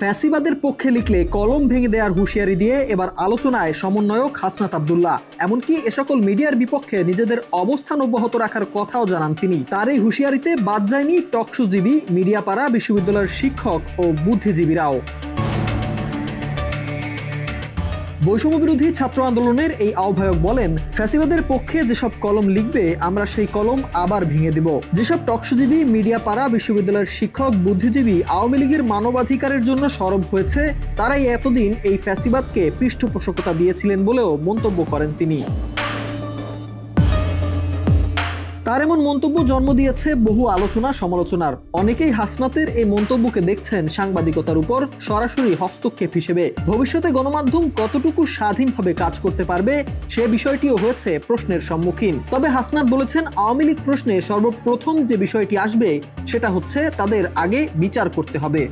ফ্যাসিবাদের পক্ষে লিখলে কলম ভেঙে দেওয়ার হুঁশিয়ারি দিয়ে এবার আলোচনায় সমন্বয়ক হাসনাত আব্দুল্লাহ। এমনকি এ সকল মিডিয়ার বিপক্ষে নিজেদের অবস্থান অব্যাহত রাখার কথাও জানান তিনি। তার এই হুঁশিয়ারিতে বাদ যায়নি টকশোজীবী, মিডিয়াপাড়া বিশ্ববিদ্যালয়ের শিক্ষক ও বুদ্ধিজীবীরাও। বৈষম্যবিরোধী ছাত্র আন্দোলনের এই আহ্বায়ক বলেন, ফ্যাসিবাদের পক্ষে যেসব কলম লিখবে আমরা সেই কলম আবার ভেঙে দেব। যেসব টকশোজীবী, মিডিয়াপাড়া বিশ্ববিদ্যালয়ের শিক্ষক, বুদ্ধিজীবী আওয়ামী লীগের মানবাধিকারের জন্য সরব হয়েছে, তারাই এতদিন এই ফ্যাসিবাদকে পৃষ্ঠপোষকতা দিয়েছিলেন বলেও মন্তব্য করেন তিনি। তার এমন মন্তব্য জন্ম দিয়েছে বহু আলোচনা সমালোচনার। অনেকেই হাসনাতের এই মন্তব্যকে দেখছেন সাংবাদিকতার উপর সরাসরি হস্তক্ষেপ হিসেবে। ভবিষ্যতে গণমাধ্যম কতটুকু স্বাধীনভাবে কাজ করতে পারবে সে বিষয়টিও হয়েছে প্রশ্নের সম্মুখীন। তবে হাসনাত বলেছেন, আওয়ামী লীগ প্রশ্নে সর্বপ্রথম যে বিষয়টি আসবে সেটা হচ্ছে তাদের আগে বিচার করতে হবে।